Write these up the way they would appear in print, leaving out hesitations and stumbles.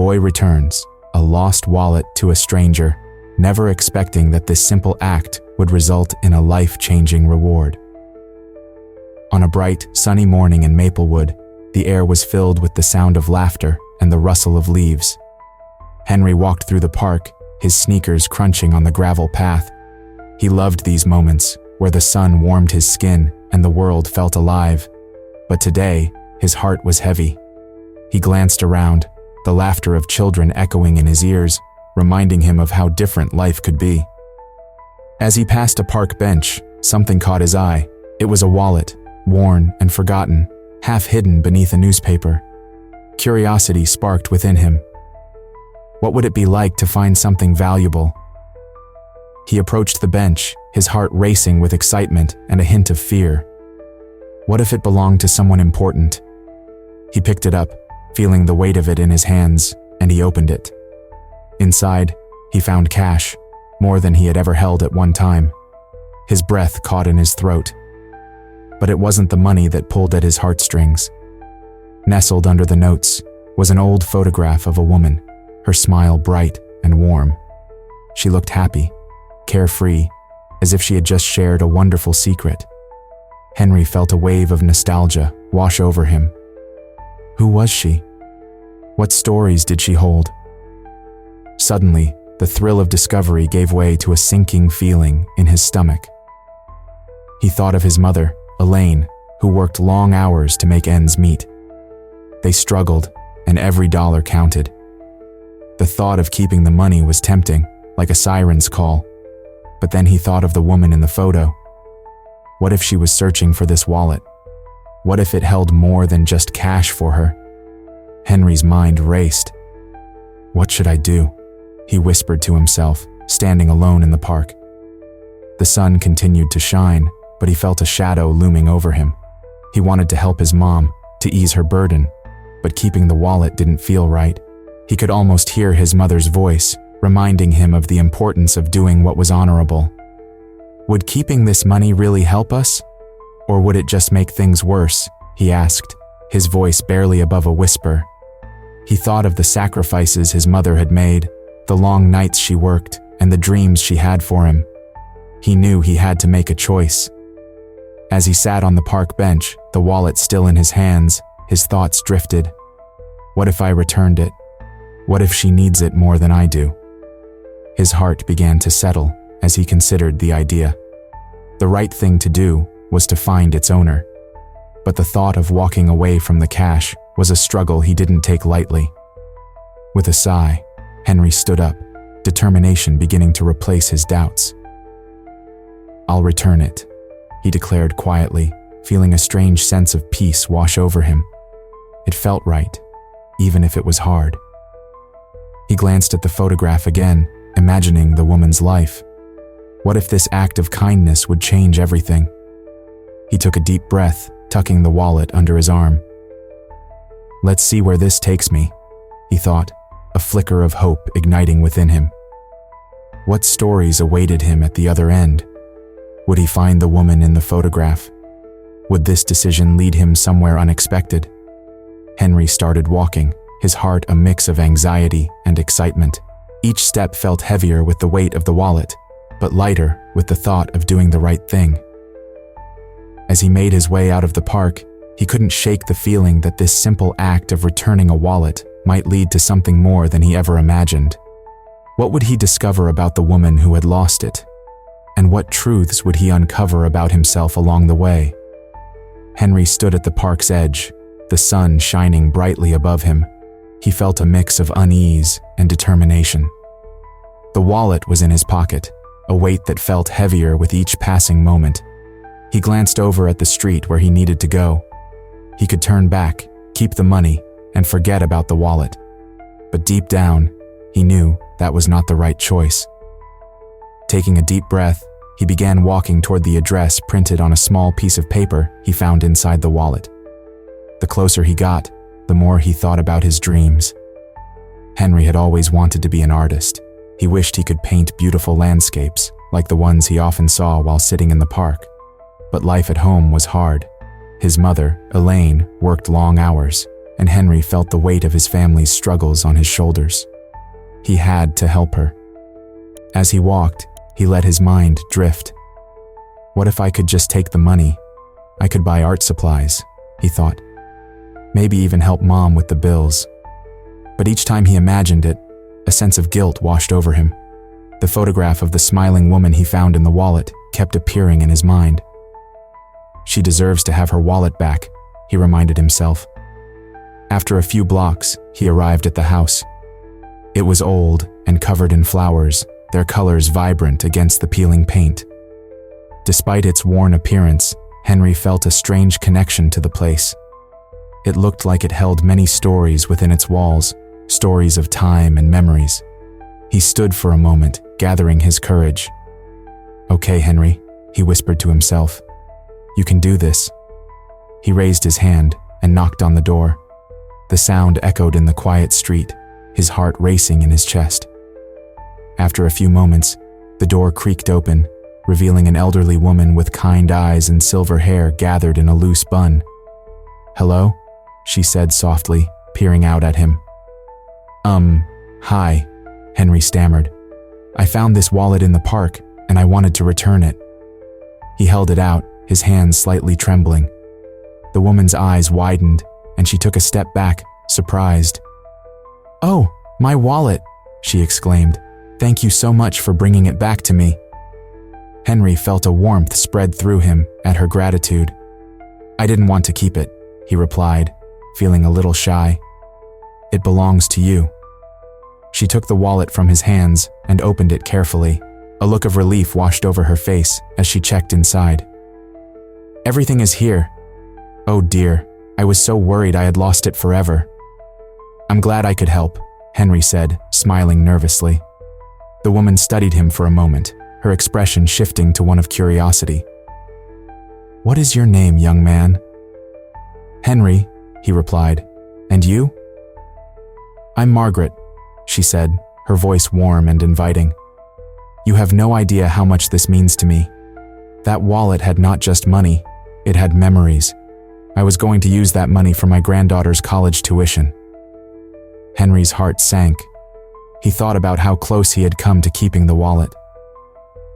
boy returns, a lost wallet to a stranger, never expecting that this simple act would result in a life-changing reward. On a bright, sunny morning in Maplewood, the air was filled with the sound of laughter and the rustle of leaves. Henry walked through the park, his sneakers crunching on the gravel path. He loved these moments, where the sun warmed his skin and the world felt alive. But today, his heart was heavy. He glanced around, the laughter of children echoing in his ears, reminding him of how different life could be. As he passed a park bench, something caught his eye. It was a wallet, worn and forgotten, half hidden beneath a newspaper. Curiosity sparked within him. What would it be like to find something valuable? He approached the bench, his heart racing with excitement and a hint of fear. What if it belonged to someone important? He picked it up, feeling the weight of it in his hands, and he opened it. Inside, he found cash, more than he had ever held at one time. His breath caught in his throat. But it wasn't the money that pulled at his heartstrings. Nestled under the notes was an old photograph of a woman, her smile bright and warm. She looked happy, carefree, as if she had just shared a wonderful secret. Henry felt a wave of nostalgia wash over him. Who was she? What stories did she hold? Suddenly, the thrill of discovery gave way to a sinking feeling in his stomach. He thought of his mother, Elaine, who worked long hours to make ends meet. They struggled, and every dollar counted. The thought of keeping the money was tempting, like a siren's call. But then he thought of the woman in the photo. What if she was searching for this wallet? What if it held more than just cash for her? Henry's mind raced. What should I do? He whispered to himself, standing alone in the park. The sun continued to shine, but he felt a shadow looming over him. He wanted to help his mom, to ease her burden, but keeping the wallet didn't feel right. He could almost hear his mother's voice, reminding him of the importance of doing what was honorable. Would keeping this money really help us? Or would it just make things worse? He asked, his voice barely above a whisper. He thought of the sacrifices his mother had made, the long nights she worked, and the dreams she had for him. He knew he had to make a choice. As he sat on the park bench, the wallet still in his hands, his thoughts drifted. What if I returned it? What if she needs it more than I do? His heart began to settle as he considered the idea. The right thing to do was to find its owner. But the thought of walking away from the cash was a struggle he didn't take lightly. With a sigh, Henry stood up, determination beginning to replace his doubts. I'll return it, he declared quietly, feeling a strange sense of peace wash over him. It felt right, even if it was hard. He glanced at the photograph again, imagining the woman's life. What if this act of kindness would change everything? He took a deep breath, tucking the wallet under his arm. Let's see where this takes me, he thought, a flicker of hope igniting within him. What stories awaited him at the other end? Would he find the woman in the photograph? Would this decision lead him somewhere unexpected? Henry started walking, his heart a mix of anxiety and excitement. Each step felt heavier with the weight of the wallet, but lighter with the thought of doing the right thing. As he made his way out of the park, he couldn't shake the feeling that this simple act of returning a wallet might lead to something more than he ever imagined. What would he discover about the woman who had lost it? And what truths would he uncover about himself along the way? Henry stood at the park's edge, the sun shining brightly above him. He felt a mix of unease and determination. The wallet was in his pocket, a weight that felt heavier with each passing moment. He glanced over at the street where he needed to go. He could turn back, keep the money, and forget about the wallet. But deep down, he knew that was not the right choice. Taking a deep breath, he began walking toward the address printed on a small piece of paper he found inside the wallet. The closer he got, the more he thought about his dreams. Henry had always wanted to be an artist. He wished he could paint beautiful landscapes, like the ones he often saw while sitting in the park. But life at home was hard. His mother, Elaine, worked long hours. and Henry felt the weight of his family's struggles on his shoulders. He had to help her. As he walked, he let his mind drift. What if I could just take the money? I could buy art supplies, he thought. Maybe even help Mom with the bills. But each time he imagined it, a sense of guilt washed over him. The photograph of the smiling woman he found in the wallet kept appearing in his mind. She deserves to have her wallet back, he reminded himself. After a few blocks, he arrived at the house. It was old and covered in flowers, their colors vibrant against the peeling paint. Despite its worn appearance, Henry felt a strange connection to the place. It looked like it held many stories within its walls, stories of time and memories. He stood for a moment, gathering his courage. "Okay, Henry," he whispered to himself. "You can do this." He raised his hand and knocked on the door. The sound echoed in the quiet street, his heart racing in his chest. After a few moments, the door creaked open, revealing an elderly woman with kind eyes and silver hair gathered in a loose bun. "Hello?" she said softly, peering out at him. Hi," Henry stammered. "I found this wallet in the park, and I wanted to return it." He held it out, his hands slightly trembling. The woman's eyes widened, and she took a step back, surprised. "Oh, my wallet," she exclaimed. "Thank you so much for bringing it back to me." Henry felt a warmth spread through him at her gratitude. "I didn't want to keep it," he replied, feeling a little shy. "It belongs to you." She took the wallet from his hands and opened it carefully. A look of relief washed over her face as she checked inside. "Everything is here." "Oh dear, I was so worried I had lost it forever." "I'm glad I could help," Henry said, smiling nervously. The woman studied him for a moment, her expression shifting to one of curiosity. "What is your name, young man?" "Henry," he replied. "And you?" "I'm Margaret," she said, her voice warm and inviting. "You have no idea how much this means to me. That wallet had not just money, it had memories. I was going to use that money for my granddaughter's college tuition." Henry's heart sank. He thought about how close he had come to keeping the wallet.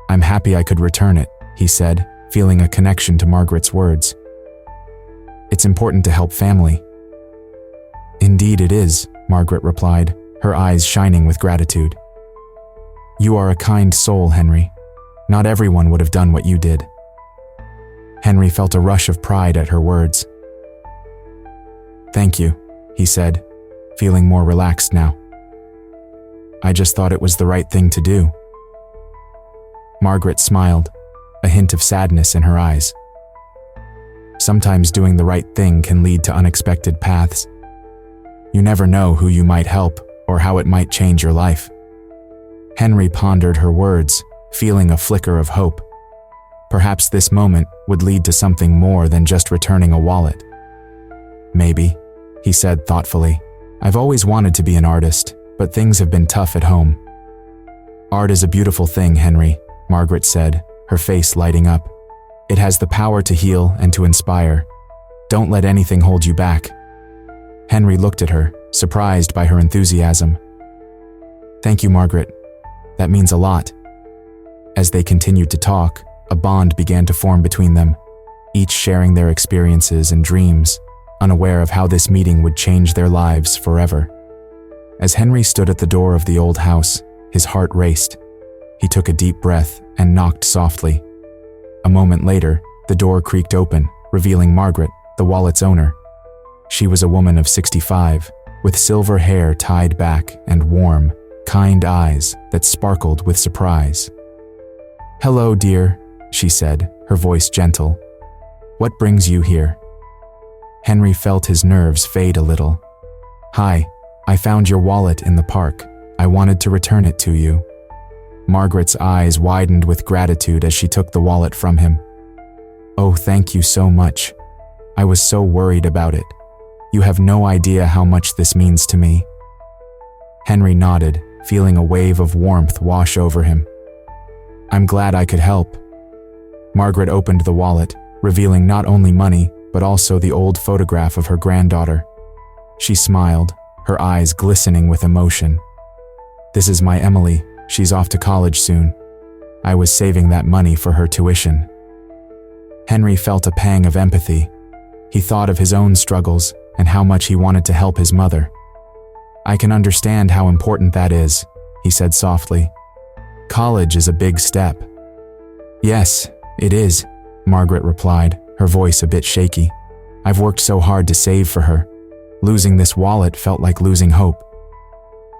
"I'm happy I could return it," he said, feeling a connection to Margaret's words. "It's important to help family." "Indeed it is," Margaret replied, her eyes shining with gratitude. "You are a kind soul, Henry. Not everyone would have done what you did." Henry felt a rush of pride at her words. "Thank you," he said, feeling more relaxed now. "I just thought it was the right thing to do." Margaret smiled, a hint of sadness in her eyes. Sometimes doing the right thing can lead to unexpected paths. You never know who you might help or how it might change your life. Henry pondered her words, feeling a flicker of hope. Perhaps this moment would lead to something more than just returning a wallet. "Maybe," he said thoughtfully. "I've always wanted to be an artist, but things have been tough at home." "Art is a beautiful thing, Henry," Margaret said, her face lighting up. "It has the power to heal and to inspire. Don't let anything hold you back." Henry looked at her, surprised by her enthusiasm. "Thank you, Margaret. That means a lot." As they continued to talk, a bond began to form between them, each sharing their experiences and dreams, unaware of how this meeting would change their lives forever. As Henry stood at the door of the old house, his heart raced. He took a deep breath and knocked softly. A moment later, the door creaked open, revealing Margaret, the wallet's owner. She was a woman of 65, with silver hair tied back and warm, kind eyes that sparkled with surprise. "Hello, dear," she said, her voice gentle. "What brings you here?" Henry felt his nerves fade a little. "Hi, I found your wallet in the park. I wanted to return it to you." Margaret's eyes widened with gratitude as she took the wallet from him. "Oh, thank you so much. I was so worried about it. You have no idea how much this means to me." Henry nodded, feeling a wave of warmth wash over him. "I'm glad I could help." Margaret opened the wallet, revealing not only money, but also the old photograph of her granddaughter. She smiled, her eyes glistening with emotion. "This is my Emily. She's off to college soon. I was saving that money for her tuition." Henry felt a pang of empathy. He thought of his own struggles and how much he wanted to help his mother. "I can understand how important that is," he said softly. "College is a big step." "Yes, it is," Margaret replied, her voice a bit shaky. "I've worked so hard to save for her. Losing this wallet felt like losing hope."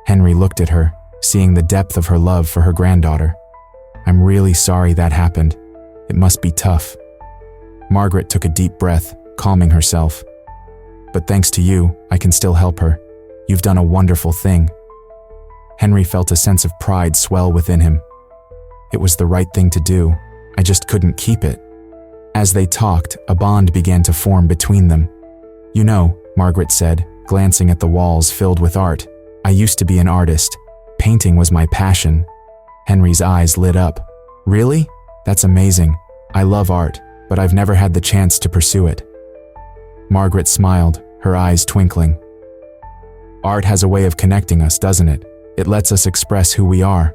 Henry looked at her, seeing the depth of her love for her granddaughter. "I'm really sorry that happened. It must be tough." Margaret took a deep breath, calming herself. "But thanks to you, I can still help her. You've done a wonderful thing." Henry felt a sense of pride swell within him. It was the right thing to do. I just couldn't keep it. As they talked, a bond began to form between them. "You know," Margaret said, glancing at the walls filled with art, "I used to be an artist. Painting was my passion." Henry's eyes lit up. "Really? That's amazing. I love art, but I've never had the chance to pursue it." Margaret smiled, her eyes twinkling. "Art has a way of connecting us, doesn't it? It lets us express who we are."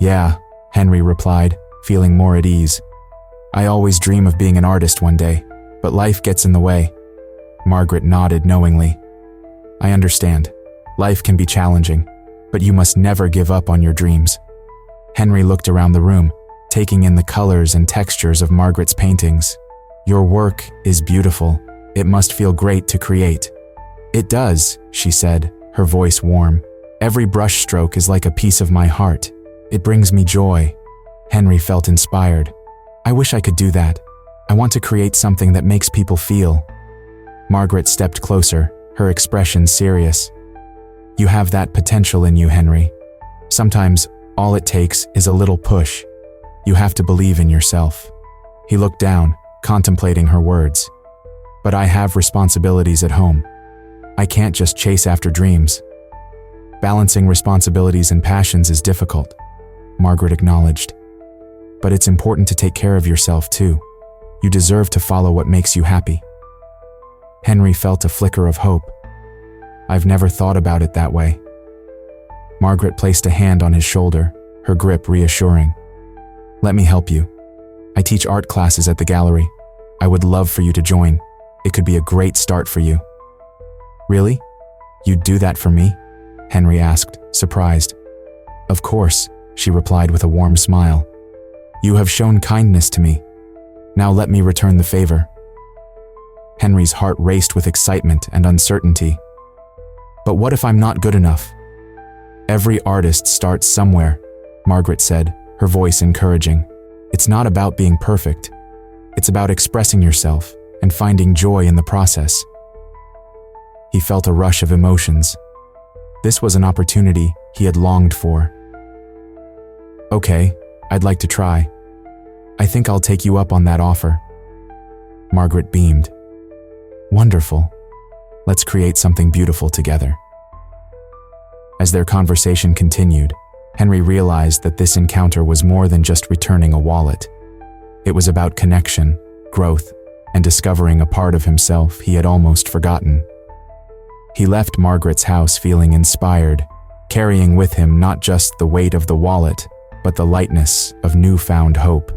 "Yeah," Henry replied, feeling more at ease. "I always dream of being an artist one day, but life gets in the way." Margaret nodded knowingly. "I understand. Life can be challenging, but you must never give up on your dreams." Henry looked around the room, taking in the colors and textures of Margaret's paintings. "Your work is beautiful. It must feel great to create." "It does," she said, her voice warm. "Every brushstroke is like a piece of my heart. It brings me joy." Henry felt inspired. "I wish I could do that. I want to create something that makes people feel." Margaret stepped closer, her expression serious. "You have that potential in you, Henry. Sometimes all it takes is a little push. You have to believe in yourself." He looked down, contemplating her words. "But I have responsibilities at home. I can't just chase after dreams." "Balancing responsibilities and passions is difficult," Margaret acknowledged. "But it's important to take care of yourself too. You deserve to follow what makes you happy." Henry felt a flicker of hope. "I've never thought about it that way." Margaret placed a hand on his shoulder, her grip reassuring. "Let me help you. I teach art classes at the gallery. I would love for you to join. It could be a great start for you." "Really? You'd do that for me?" Henry asked, surprised. "Of course," she replied with a warm smile. "You have shown kindness to me. Now let me return the favor." Henry's heart raced with excitement and uncertainty. "But what if I'm not good enough?" "Every artist starts somewhere," Margaret said, her voice encouraging. "It's not about being perfect. It's about expressing yourself and finding joy in the process." He felt a rush of emotions. This was an opportunity he had longed for. "Okay, I'd like to try. I think I'll take you up on that offer." Margaret beamed. "Wonderful. Let's create something beautiful together." As their conversation continued, Henry realized that this encounter was more than just returning a wallet. It was about connection, growth, and discovering a part of himself he had almost forgotten. He left Margaret's house feeling inspired, carrying with him not just the weight of the wallet, but the lightness of newfound hope.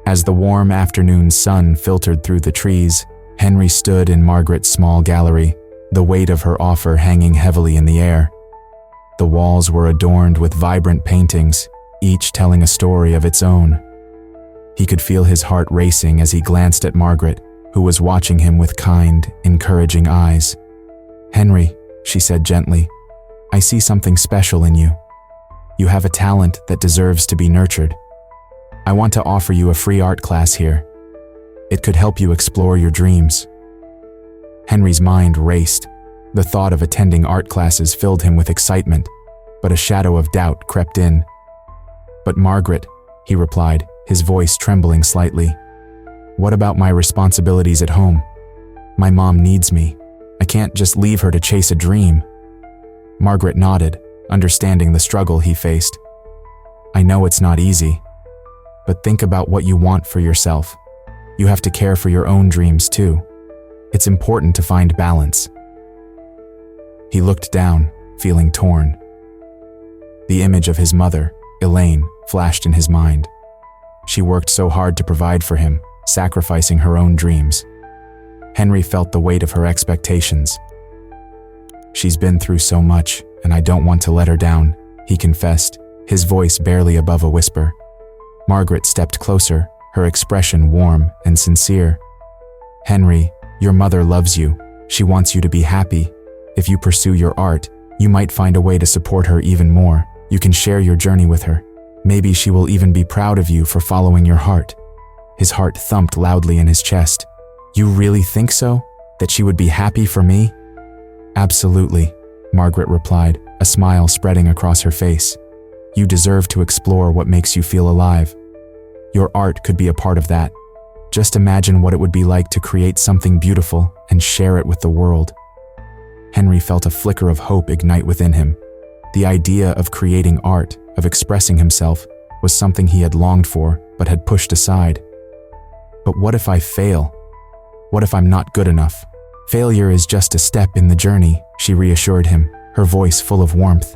As the warm afternoon sun filtered through the trees, Henry stood in Margaret's small gallery, the weight of her offer hanging heavily in the air. The walls were adorned with vibrant paintings, each telling a story of its own. He could feel his heart racing as he glanced at Margaret, who was watching him with kind, encouraging eyes. "Henry," she said gently, "I see something special in you. You have a talent that deserves to be nurtured. I want to offer you a free art class here. It could help you explore your dreams." Henry's mind raced. The thought of attending art classes filled him with excitement, but a shadow of doubt crept in. "But Margaret," he replied, his voice trembling slightly, "what about my responsibilities at home? My mom needs me. I can't just leave her to chase a dream." Margaret nodded, understanding the struggle he faced. "I know it's not easy, but think about what you want for yourself. You have to care for your own dreams too. It's important to find balance." He looked down, feeling torn. The image of his mother, Elaine, flashed in his mind. She worked so hard to provide for him, sacrificing her own dreams. Henry felt the weight of her expectations. "She's been through so much, and I don't want to let her down," he confessed, his voice barely above a whisper. Margaret stepped closer, her expression warm and sincere. "Henry, your mother loves you. She wants you to be happy. If you pursue your art, you might find a way to support her even more. You can share your journey with her. Maybe she will even be proud of you for following your heart." His heart thumped loudly in his chest. "You really think so? That she would be happy for me?" "Absolutely," Margaret replied, a smile spreading across her face. "You deserve to explore what makes you feel alive. Your art could be a part of that. Just imagine what it would be like to create something beautiful and share it with the world." Henry felt a flicker of hope ignite within him. The idea of creating art, of expressing himself, was something he had longed for but had pushed aside. "But what if I fail? What if I'm not good enough?" "Failure is just a step in the journey," she reassured him, her voice full of warmth.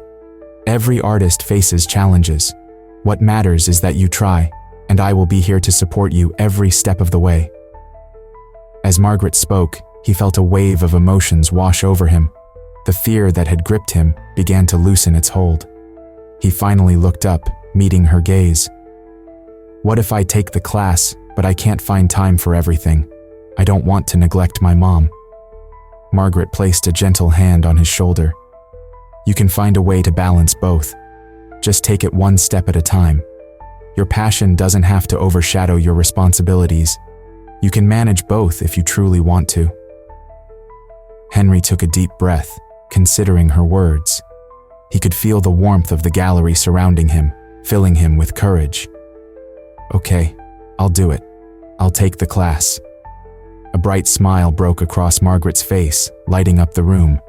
"Every artist faces challenges. What matters is that you try, and I will be here to support you every step of the way." As Margaret spoke, he felt a wave of emotions wash over him. The fear that had gripped him began to loosen its hold. He finally looked up, meeting her gaze. "What if I take the class, but I can't find time for everything? I don't want to neglect my mom." Margaret placed a gentle hand on his shoulder. "You can find a way to balance both. Just take it one step at a time. Your passion doesn't have to overshadow your responsibilities. You can manage both if you truly want to." Henry took a deep breath, considering her words. He could feel the warmth of the gallery surrounding him, filling him with courage. "Okay, I'll do it. I'll take the class." A bright smile broke across Margaret's face, lighting up the room.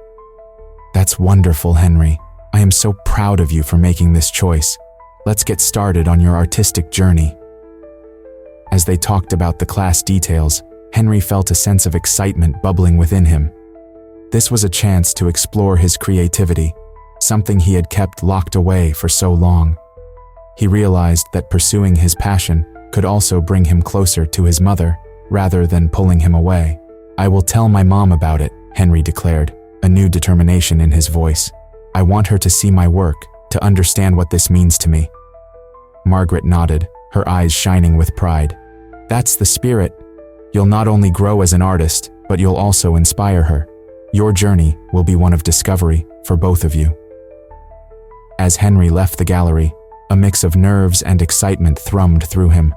"That's wonderful, Henry. I am so proud of you for making this choice. Let's get started on your artistic journey." As they talked about the class details, Henry felt a sense of excitement bubbling within him. This was a chance to explore his creativity, something he had kept locked away for so long. He realized that pursuing his passion could also bring him closer to his mother, rather than pulling him away. "I will tell my mom about it," Henry declared, a new determination in his voice. "I want her to see my work, to understand what this means to me." Margaret nodded, her eyes shining with pride. "That's the spirit. You'll not only grow as an artist, but you'll also inspire her. Your journey will be one of discovery for both of you." As Henry left the gallery, a mix of nerves and excitement thrummed through him.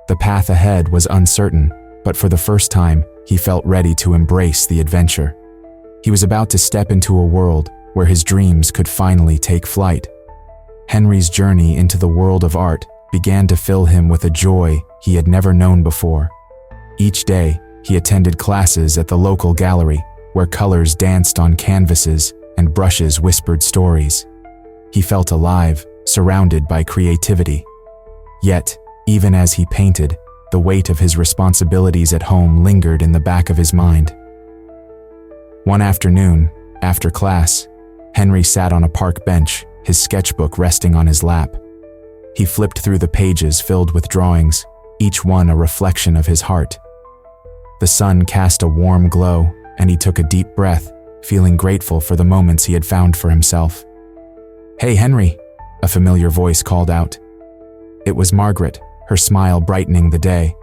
The path ahead was uncertain, but for the first time, he felt ready to embrace the adventure. He was about to step into a world where his dreams could finally take flight. Henry's journey into the world of art began to fill him with a joy he had never known before. Each day, he attended classes at the local gallery, where colors danced on canvases and brushes whispered stories. He felt alive, surrounded by creativity. Yet, even as he painted, the weight of his responsibilities at home lingered in the back of his mind. One afternoon, after class, Henry sat on a park bench, his sketchbook resting on his lap. He flipped through the pages filled with drawings, each one a reflection of his heart. The sun cast a warm glow, and he took a deep breath, feeling grateful for the moments he had found for himself. "Hey, Henry," a familiar voice called out. It was Margaret, her smile brightening the day.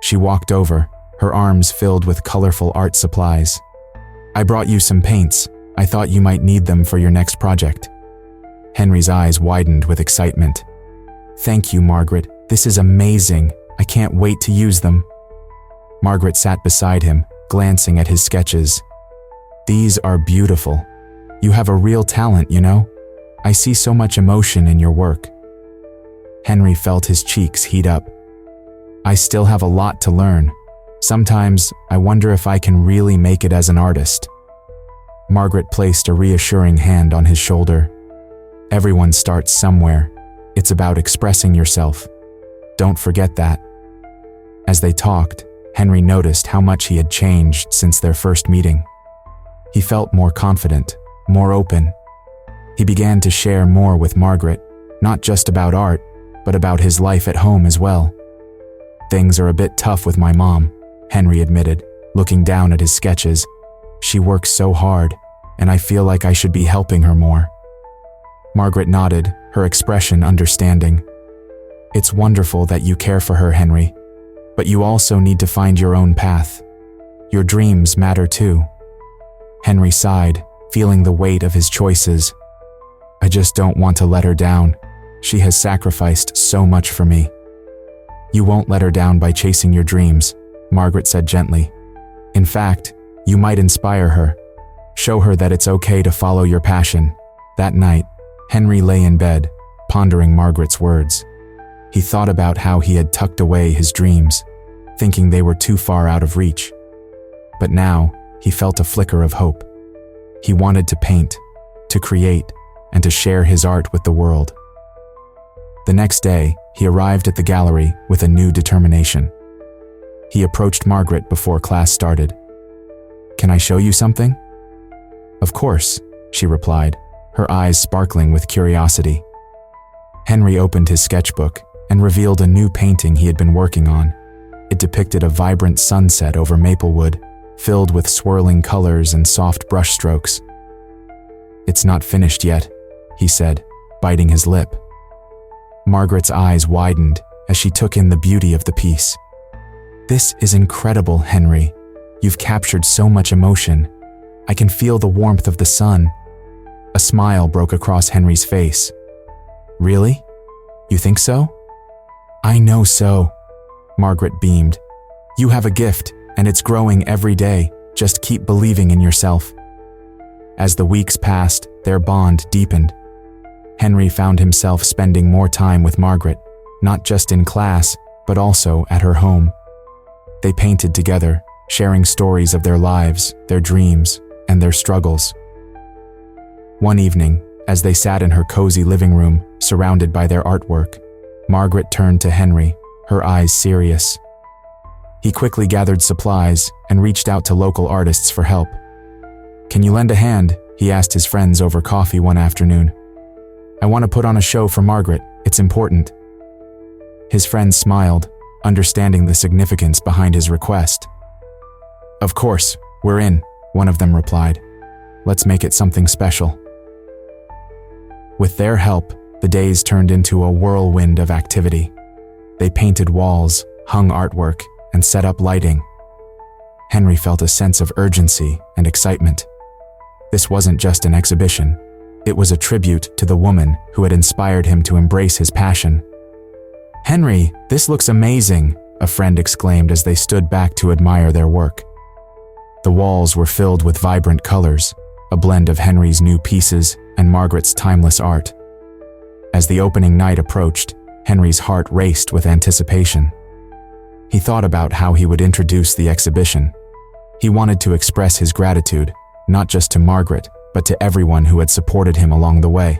She walked over, her arms filled with colorful art supplies. "I brought you some paints. I thought you might need them for your next project." Henry's eyes widened with excitement. "Thank you, Margaret. This is amazing. I can't wait to use them." Margaret sat beside him, glancing at his sketches. "These are beautiful. You have a real talent, you know? I see so much emotion in your work." Henry felt his cheeks heat up. "I still have a lot to learn. Sometimes I wonder if I can really make it as an artist." Margaret placed a reassuring hand on his shoulder. "Everyone starts somewhere. It's about expressing yourself. Don't forget that." As they talked, Henry noticed how much he had changed since their first meeting. He felt more confident, more open. He began to share more with Margaret, not just about art, but about his life at home as well. "Things are a bit tough with my mom," Henry admitted, looking down at his sketches. "She works so hard, and I feel like I should be helping her more." Margaret nodded, her expression understanding. "It's wonderful that you care for her, Henry, but you also need to find your own path. Your dreams matter too." Henry sighed, feeling the weight of his choices. "I just don't want to let her down. She has sacrificed so much for me." "You won't let her down by chasing your dreams," Margaret said gently. "In fact, you might inspire her. Show her that it's okay to follow your passion." That night, Henry lay in bed, pondering Margaret's words. He thought about how he had tucked away his dreams, thinking they were too far out of reach. But now, he felt a flicker of hope. He wanted to paint, to create, and to share his art with the world. The next day, he arrived at the gallery with a new determination. He approached Margaret before class started. "Can I show you something?" "Of course," she replied, her eyes sparkling with curiosity. Henry opened his sketchbook and revealed a new painting he had been working on. It depicted a vibrant sunset over Maplewood, filled with swirling colors and soft brushstrokes. "It's not finished yet," he said, biting his lip. Margaret's eyes widened as she took in the beauty of the piece. "This is incredible, Henry. You've captured so much emotion. I can feel the warmth of the sun." A smile broke across Henry's face. "Really? You think so?" "I know so," Margaret beamed. "You have a gift, and it's growing every day. Just keep believing in yourself." As the weeks passed, their bond deepened. Henry found himself spending more time with Margaret, not just in class, but also at her home. They painted together, sharing stories of their lives, their dreams, and their struggles. One evening, as they sat in her cozy living room, surrounded by their artwork, Margaret turned to Henry, her eyes serious. He quickly gathered supplies and reached out to local artists for help. "Can you lend a hand?" he asked his friends over coffee one afternoon. "I want to put on a show for Margaret. It's important." His friends smiled, understanding the significance behind his request. "Of course, we're in," one of them replied. "Let's make it something special." With their help, the days turned into a whirlwind of activity. They painted walls, hung artwork, and set up lighting. Henry felt a sense of urgency and excitement. This wasn't just an exhibition. It was a tribute to the woman who had inspired him to embrace his passion. "Henry, this looks amazing," a friend exclaimed as they stood back to admire their work. The walls were filled with vibrant colors, a blend of Henry's new pieces and Margaret's timeless art. As the opening night approached, Henry's heart raced with anticipation. He thought about how he would introduce the exhibition. He wanted to express his gratitude, not just to Margaret, but to everyone who had supported him along the way.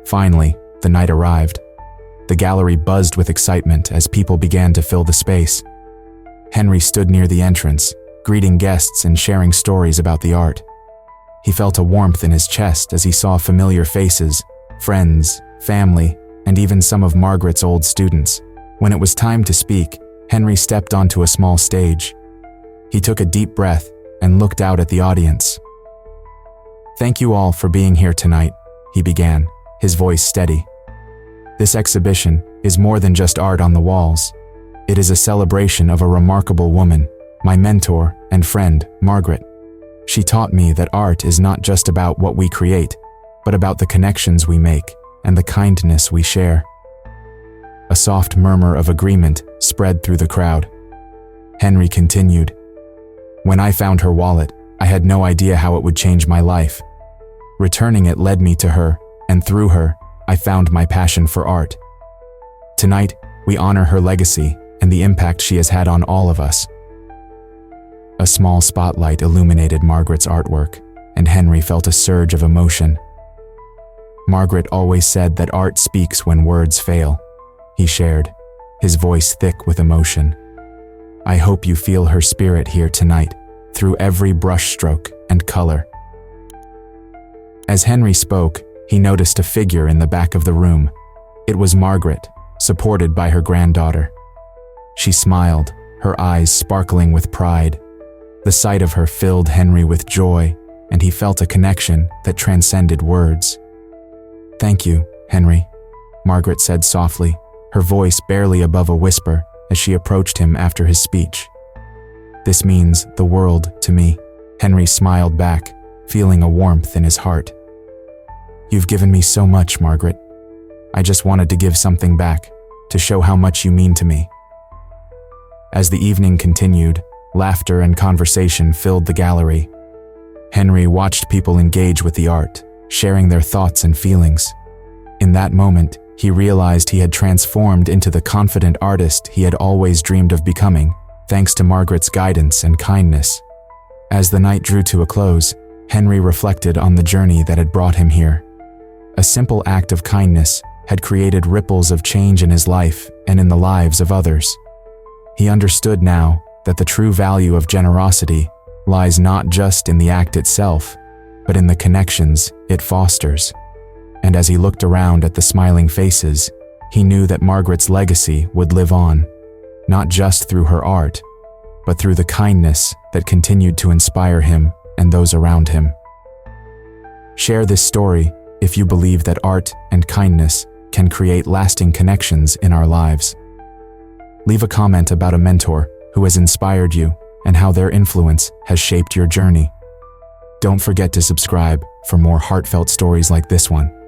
Finally, the night arrived. The gallery buzzed with excitement as people began to fill the space. Henry stood near the entrance, greeting guests and sharing stories about the art. He felt a warmth in his chest as he saw familiar faces, friends, family, and even some of Margaret's old students. When it was time to speak, Henry stepped onto a small stage. He took a deep breath and looked out at the audience. "Thank you all for being here tonight," he began, his voice steady. "This exhibition is more than just art on the walls. It is a celebration of a remarkable woman, my mentor and friend, Margaret. She taught me that art is not just about what we create, but about the connections we make and the kindness we share." A soft murmur of agreement spread through the crowd. Henry continued, "When I found her wallet, I had no idea how it would change my life. Returning it led me to her, and through her, I found my passion for art. Tonight, we honor her legacy and the impact she has had on all of us." A small spotlight illuminated Margaret's artwork, and Henry felt a surge of emotion. "Margaret always said that art speaks when words fail," he shared, his voice thick with emotion. "I hope you feel her spirit here tonight, through every brushstroke and color." As Henry spoke, he noticed a figure in the back of the room. It was Margaret, supported by her granddaughter. She smiled, her eyes sparkling with pride. The sight of her filled Henry with joy, and he felt a connection that transcended words. "Thank you, Henry," Margaret said softly, her voice barely above a whisper as she approached him after his speech. "This means the world to me." Henry smiled back, feeling a warmth in his heart. "You've given me so much, Margaret. I just wanted to give something back, to show how much you mean to me." As the evening continued, laughter and conversation filled the gallery. Henry watched people engage with the art, sharing their thoughts and feelings. In that moment, he realized he had transformed into the confident artist he had always dreamed of becoming, thanks to Margaret's guidance and kindness. As the night drew to a close, Henry reflected on the journey that had brought him here. A simple act of kindness had created ripples of change in his life and in the lives of others. He understood now that the true value of generosity lies not just in the act itself, but in the connections it fosters. And as he looked around at the smiling faces, he knew that Margaret's legacy would live on, not just through her art, but through the kindness that continued to inspire him and those around him. Share this story if you believe that art and kindness can create lasting connections in our lives. Leave a comment about a mentor who has inspired you and how their influence has shaped your journey. Don't forget to subscribe for more heartfelt stories like this one.